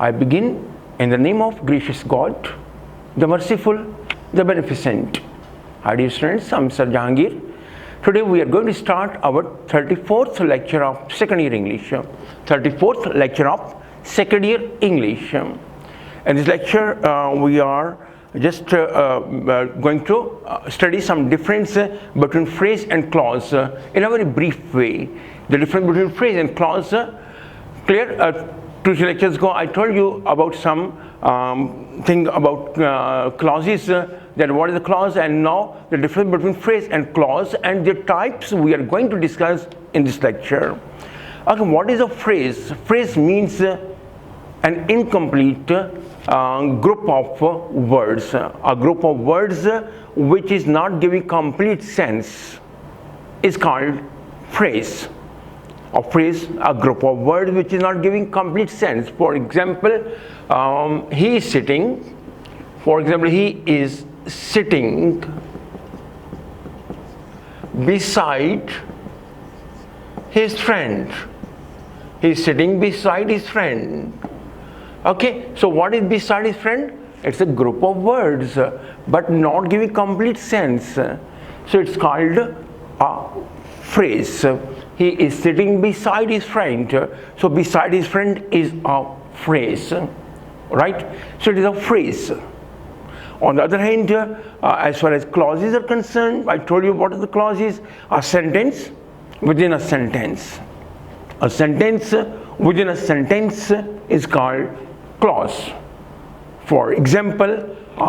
I begin in the name of gracious God, the merciful, the beneficent. Hi dear students, I'm Sir Jahangir. Today we are going to start our 34th lecture of second year English. 34th lecture of second year English. In this lecture we are just going to study some difference between phrase and clause in a very brief way. The difference between phrase and clause, clear? 2 lectures ago I told you about some thing about clauses, that what is the clause, and now the difference between phrase and clause and the types we are going to discuss in this lecture. Okay, what is a phrase? Phrase means an incomplete group of words, a group of words which is not giving complete sense is called phrase. A phrase, a group of words which is not giving complete sense. For example, he is sitting. For example, he is sitting beside his friend. He is sitting beside his friend. Okay, so what is beside his friend? It's a group of words, but not giving complete sense. So it's called a phrase. He is sitting beside his friend. So beside his friend is a phrase, right? So it is a phrase. On the other hand, as far as clauses are concerned, I told you what are the clauses. A sentence within a sentence. A sentence within a sentence is called clause. For example,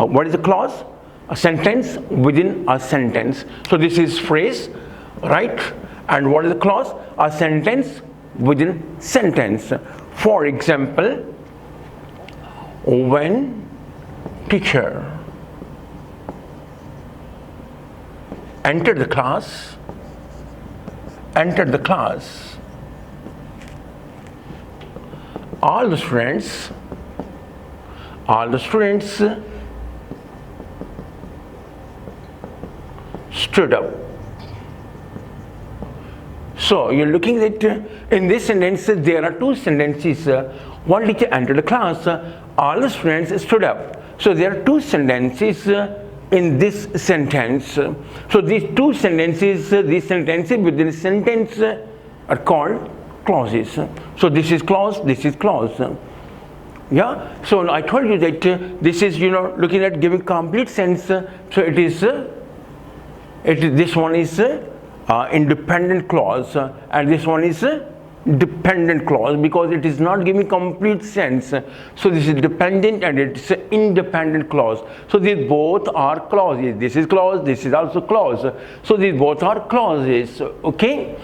what is a clause? A sentence within a sentence. So this is phrase, right? And what is a clause? A sentence within sentence. For example, when teacher entered the class, all the students stood up. So you're looking at in this sentence there are 2 sentences. One teacher entered the class, all the students stood up. So there are 2 sentences in this sentence. So these 2 sentences, within a sentence are called clauses. So this is clause, this is clause. Yeah. So I told you that this is, looking at giving complete sense. So it is. This one is independent clause, and this one is dependent clause, because it is not giving complete sense. So this is dependent and it's independent clause. So these both are clauses. This is clause, this is also clause. So these both are clauses. Okay.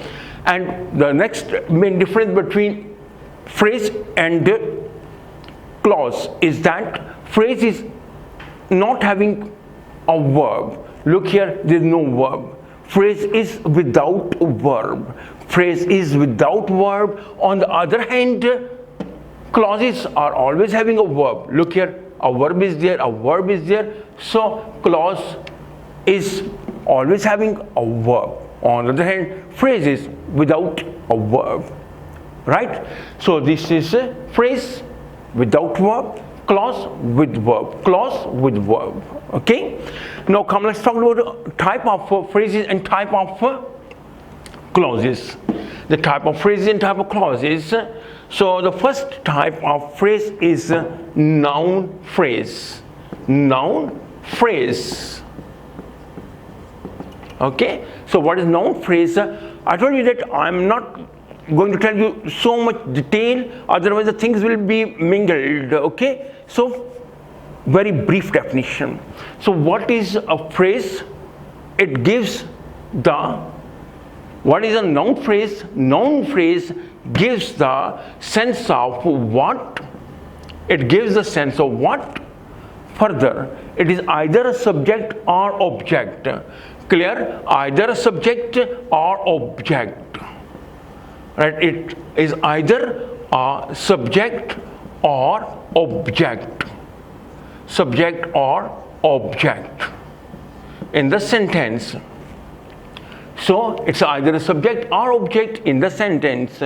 And the next main difference between phrase and clause is that phrase is not having a verb. Look here, there is no verb. Phrase is without verb. Phrase is without verb. On the other hand, clauses are always having a verb. Look here, a verb is there, a verb is there. So clause is always having a verb. On the other hand, phrase is without a verb. Right? So this is a phrase without verb, clause with verb, clause with verb. Okay. Now come, let's talk about type of phrases and type of clauses. The type of phrases and type of clauses. So the first type of phrase is noun phrase. Noun phrase. Okay. So what is noun phrase? I told you that I'm not going to tell you so much detail, otherwise the things will be mingled. Okay. So very brief definition. So what is a phrase? It gives what is a noun phrase? Noun phrase gives the sense of what? It gives the sense of what? Further, it is either a subject or object. Clear? Either a subject or object. Right? It is either a subject or object. Subject or object in the sentence. So it's either a subject or object in the sentence.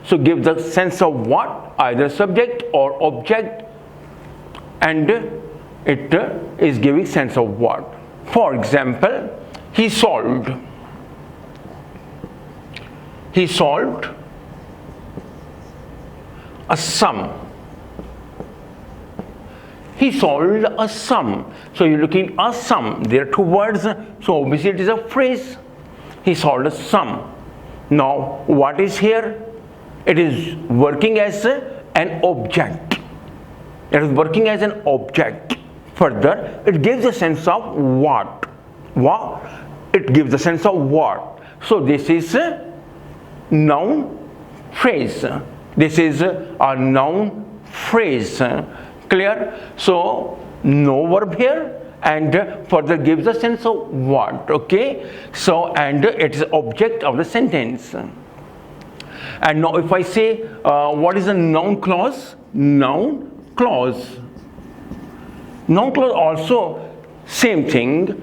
So give the sense of what? Either subject or object, and it is giving sense of what. For example, he solved. He solved a sum. He solved a sum. So you're looking at a sum. There are two words. So obviously it is a phrase. He solved a sum. Now what is here? It is working as an object. It is working as an object. Further, it gives a sense of what? What? It gives a sense of what? So this is a noun phrase. This is a noun phrase. Clear? So no verb here, and further gives a sense of what. Okay? So and it is object of the sentence. And now if I say what is a noun clause? Noun clause. Noun clause also same thing.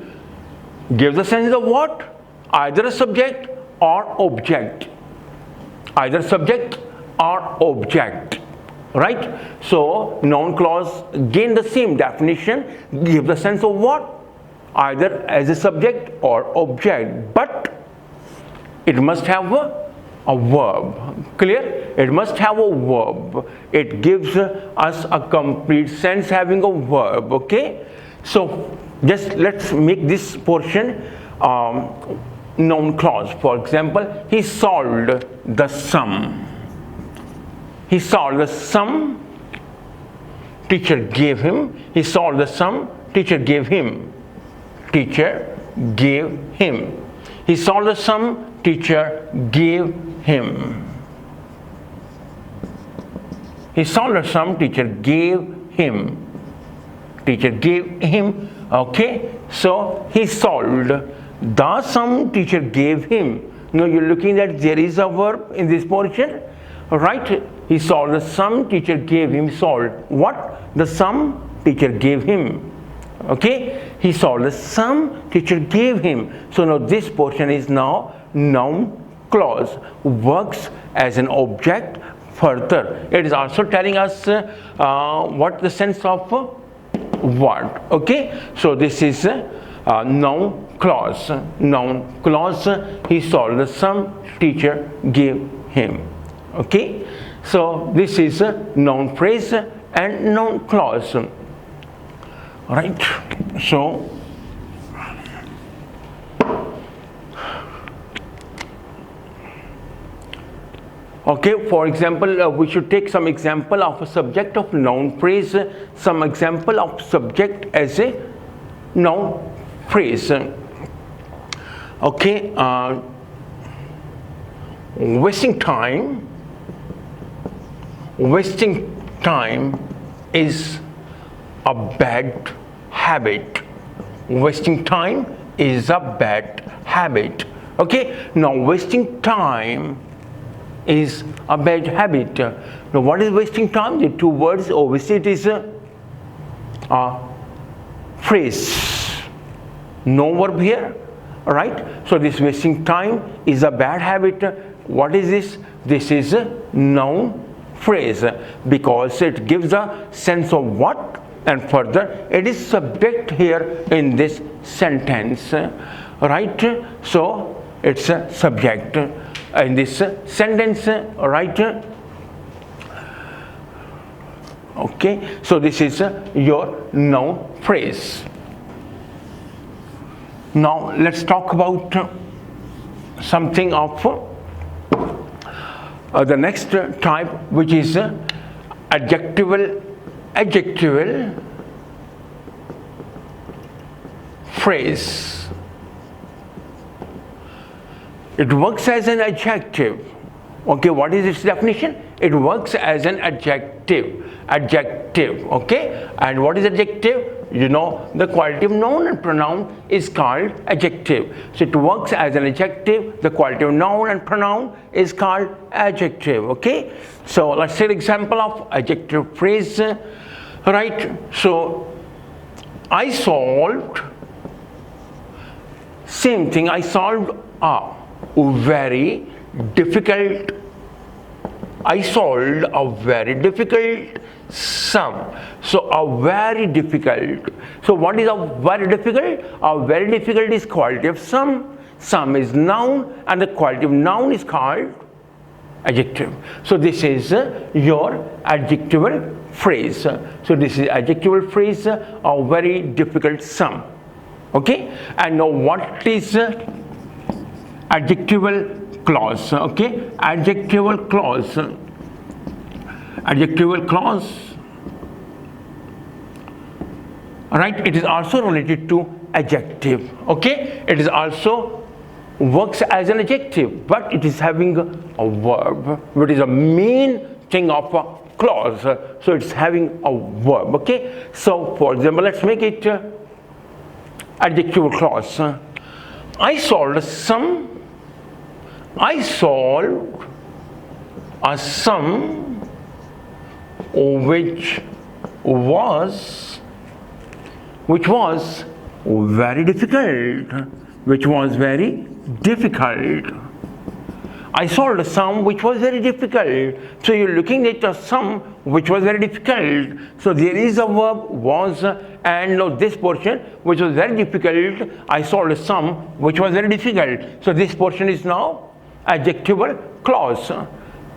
Gives the sense of what? Either a subject or object. Either subject or object. Right? So noun clause gain the same definition. Give the sense of what? Either as a subject or object. But it must have a verb. Clear? It must have a verb. It gives us a complete sense having a verb. Okay? So just let's make this portion noun clause. For example, he solved the sum. He solved the sum. Teacher gave him. He solved the sum. Teacher gave him. Teacher gave him. He solved the sum. Teacher gave him. He solved the sum. Teacher gave him. Teacher gave him. Okay. So he solved the sum. Teacher gave him. Now you're looking at there is a verb in this portion. Right? He solved the sum. Teacher gave him. Solved what? The sum. Teacher gave him. Okay. He solved the sum. Teacher gave him. So now this portion is now noun clause. Works as an object. Further, it is also telling us what the sense of what. Okay. So this is noun clause. Noun clause. He solved the sum. Teacher gave him. Okay. So this is a noun phrase and noun clause. Right. So okay, for example, we should take some example of a subject of noun phrase, some example of subject as a noun phrase. Okay, wasting time. Wasting time is a bad habit. Wasting time is a bad habit. Okay, now wasting time is a bad habit. Now what is wasting time? The two words, obviously it is a phrase. No verb here, right? So this wasting time is a bad habit. What is this? This is a noun phrase because it gives a sense of what, and further it is subject here in this sentence, right? So it's a subject in this sentence, right? Okay, so this is your noun phrase. Now let's talk about something of the next type, which is adjectival phrase. It works as an adjective. Okay, what is its definition? It works as an adjective. Okay, and what is adjective? You know, the qualitative noun and pronoun is called adjective. So it works as an adjective. The qualitative noun and pronoun is called adjective. Okay, so let's take an example of adjective phrase. Right, so I solved Same thing, I solved a very difficult, I solved a very difficult sum. So a very difficult. So what is a very difficult? A very difficult is quality of sum. Sum is noun and the quality of noun is called adjective. So this is your adjectival phrase. So this is adjectival phrase, a very difficult sum. Okay, and now what is adjectival clause? Okay, adjectival clause. Adjectival clause, right? It is also related to adjective. Okay, it is also works as an adjective, but it is having a verb, which is a main thing of a clause. So it's having a verb. Okay, so for example, let's make it adjectival clause. I solved a sum. I solved a sum which was very difficult. Which was very difficult. I solved a sum which was very difficult. So you're looking at a sum which was very difficult. So there is a verb was, and now this portion which was very difficult. I solved a sum which was very difficult. So this portion is now adjectival clause,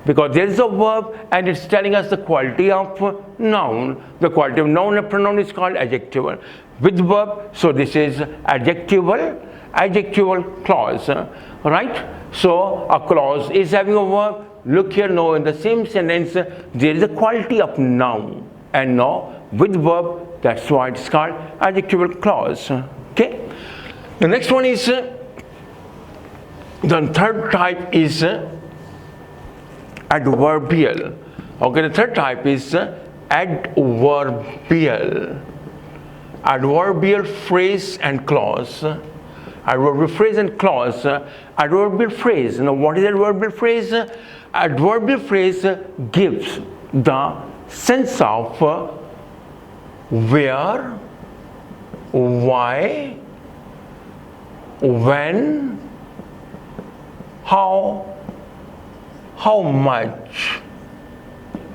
because there is a verb and it's telling us the quality of noun. The quality of noun and pronoun is called adjectival with verb. So this is adjectival clause, right? So a clause is having a verb. Look here now, in the same sentence there is a quality of noun and now with verb. That's why it's called adjectival clause. Okay, the next one is the third type is adverbial. Okay, the third type is adverbial. Adverbial phrase and clause. Adverbial phrase and clause. Adverbial phrase. Now what is adverbial phrase? Adverbial phrase gives the sense of where, why, when, how much.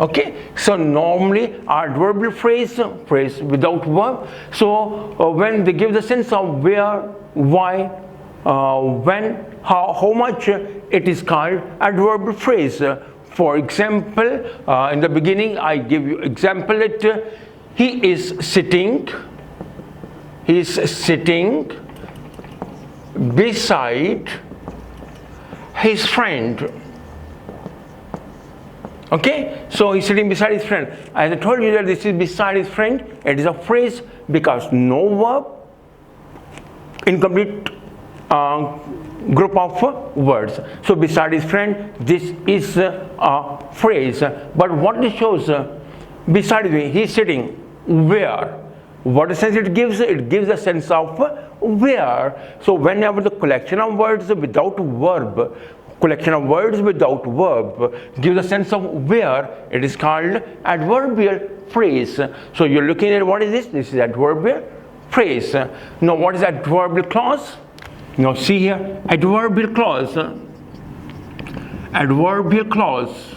Okay, so normally adverbial phrase without verb. So when they give the sense of where, why, when, how much, it is called adverbial phrase. For example, in the beginning I give you example that he is sitting beside his friend. Okay, so he's sitting beside his friend. As I told you that this is beside his friend, it is a phrase because no verb, incomplete group of words. So beside his friend, this is a phrase. But what it shows, beside me, he's sitting where? What sense it gives? It gives a sense of where. So whenever the collection of words without verb gives a sense of where, it is called adverbial phrase. So you're looking at what is this? This is adverbial phrase. Now what is adverbial clause? Now see here, adverbial clause. Adverbial clause.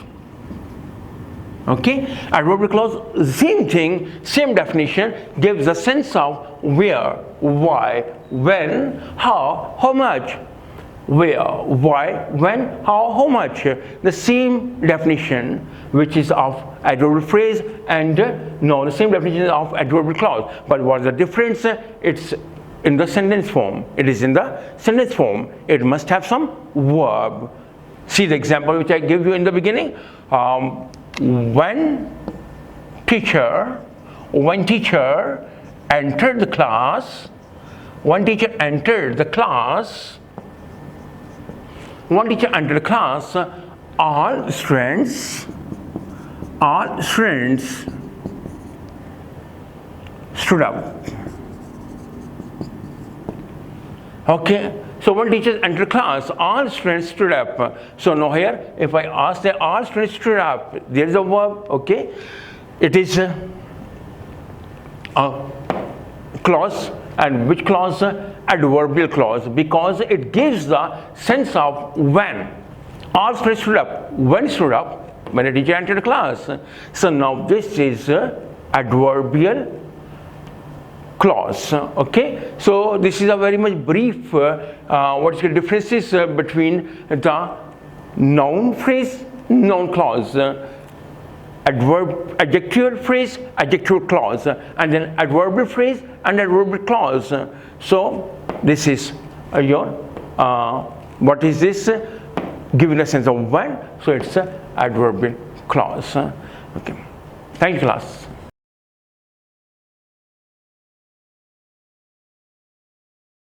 Okay, adverbial clause, same thing, same definition, gives a sense of where, why, when, how much. Where, why, when, how much. The same definition which is of adverbial phrase and no, the same definition of adverbial clause. But what is the difference? It's in the sentence form. It is in the sentence form. It must have some verb. See the example which I gave you in the beginning. When teacher entered the class, all students stood up. Okay, so when teachers enter class, all students stood up. So now here, if I ask that all students stood up, there is a verb. Okay, it is a clause. And which clause? Adverbial clause, because it gives the sense of when. All students stood up. When stood up? When the teacher entered the class. So now this is adverbial clause. Okay, so this is a very much brief what is the differences between the noun phrase, noun clause, adjectival phrase, adjectival clause, and then adverbial phrase and adverbial clause. So this is your what is this? Giving a sense of when, so it's a adverbial clause. Okay, thank you, class.